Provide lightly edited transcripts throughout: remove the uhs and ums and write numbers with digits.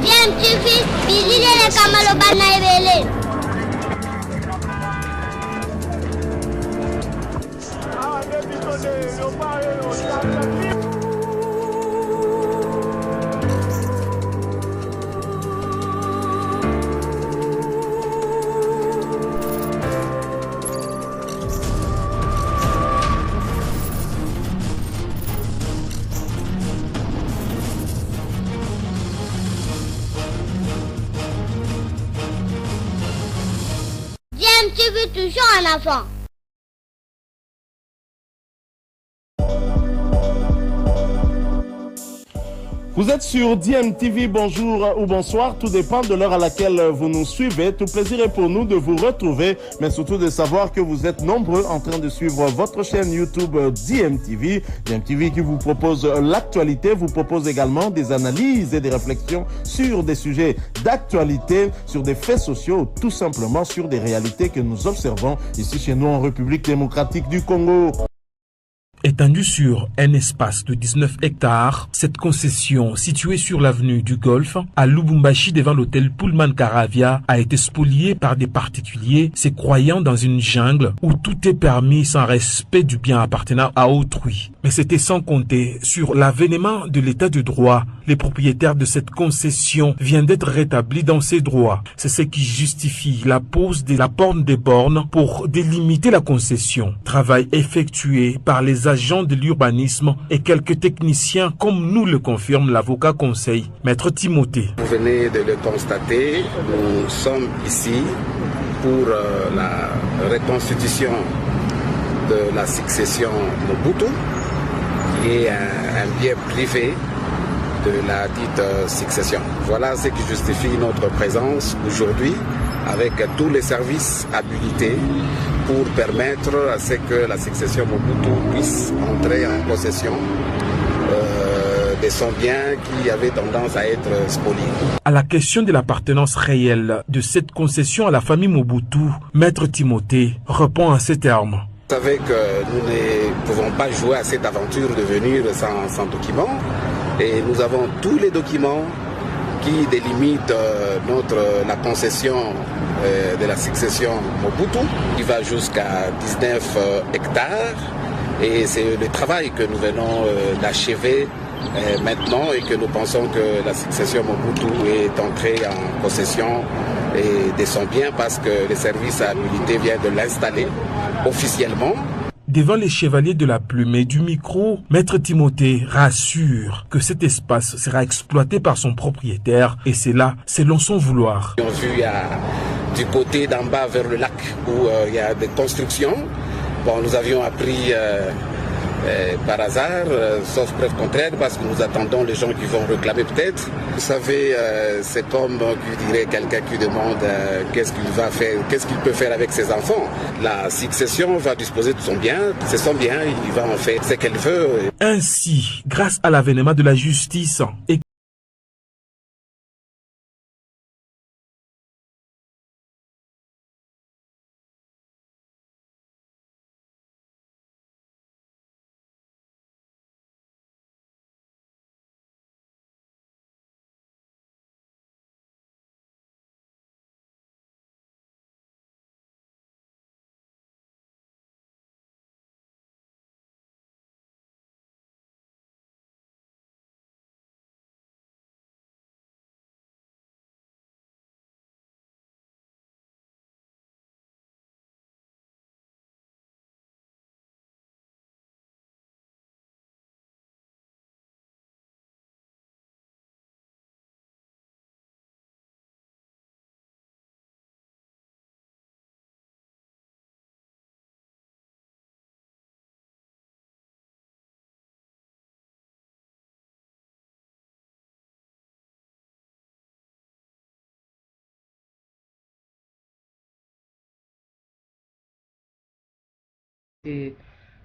DMTV, Billy Kamalo Banaibele. DMTV toujours en avant. Vous êtes sur DMTV, bonjour ou bonsoir, tout dépend de l'heure à laquelle vous nous suivez. Tout plaisir est pour nous de vous retrouver, mais surtout de savoir que vous êtes nombreux en train de suivre votre chaîne YouTube DMTV. DMTV qui vous propose l'actualité, vous propose également des analyses et des réflexions sur des sujets d'actualité, sur des faits sociaux, tout simplement sur des réalités que nous observons ici chez nous en République démocratique du Congo. Étendue sur un espace de 19 hectares, cette concession située sur l'avenue du Golfe, à Lubumbashi devant l'hôtel Pullman Caravia, a été spoliée par des particuliers se croyant dans une jungle où tout est permis sans respect du bien appartenant à autrui. Mais c'était sans compter sur l'avènement de l'état de droit. Les propriétaires de cette concession viennent d'être rétablis dans ses droits. C'est ce qui justifie la pose de la borne des bornes pour délimiter la concession. Travail effectué par les agents de l'urbanisme et quelques techniciens, comme nous le confirme l'avocat conseil, Maître Timothée. Vous venez de le constater, nous sommes ici pour la reconstitution de la succession Mobutu, qui est un bien privé de la dite succession. Voilà ce qui justifie notre présence aujourd'hui avec tous les services habilités pour permettre à ce que la succession Mobutu puisse entrer en possession de son bien qui avait tendance à être spolié. À la question de l'appartenance réelle de cette concession à la famille Mobutu, Maître Timothée répond en ces termes. Vous savez que nous ne pouvons pas jouer à cette aventure de venir sans documents. Et nous avons tous les documents qui délimitent la concession de la succession Mobutu, qui va jusqu'à 19 hectares. Et c'est le travail que nous venons d'achever maintenant et que nous pensons que la succession Mobutu est entrée en possession de son bien parce que les services habilités viennent de l'installer officiellement. Devant les chevaliers de la plume et du micro, Maître Timothée rassure que cet espace sera exploité par son propriétaire et c'est là selon son vouloir. On a vu du côté d'en bas vers le lac où il y a des constructions. Bon, nous avions appris par hasard, sauf preuve contraire, parce que nous attendons les gens qui vont réclamer peut-être. Vous savez, c'est comme qui dirait quelqu'un qui demande qu'est-ce qu'il va faire, qu'est-ce qu'il peut faire avec ses enfants. La succession va disposer de son bien, c'est son bien, il va en faire ce qu'elle veut. Ainsi, grâce à l'avènement de la justice et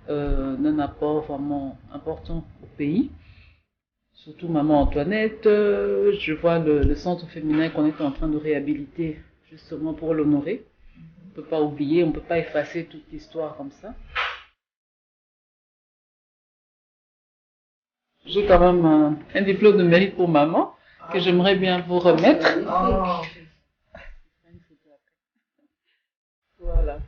d'un apport vraiment important au pays. Surtout Maman Antoinette, je vois le centre féminin qu'on est en train de réhabiliter justement pour l'honorer. On ne peut pas oublier, on ne peut pas effacer toute l'histoire comme ça. J'ai quand même un diplôme de mérite pour maman que j'aimerais bien vous remettre. Voilà.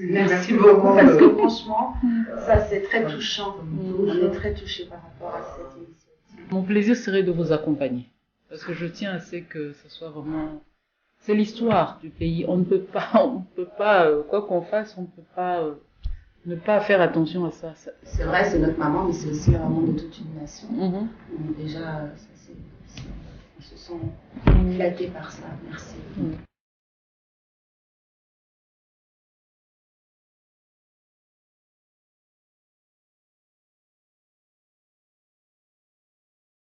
Merci beaucoup parce que franchement, ça c'est très touchant. On est très touchés par rapport à cette initiative. Mon plaisir serait de vous accompagner parce que je tiens à ce que ce soit vraiment... C'est l'histoire du pays. On ne peut pas, quoi qu'on fasse, on ne peut pas ne pas faire attention à ça. C'est vrai, c'est notre maman, mais c'est aussi la maman de toute une nation. Mhm. Donc déjà, on se sent flattés par ça. Merci.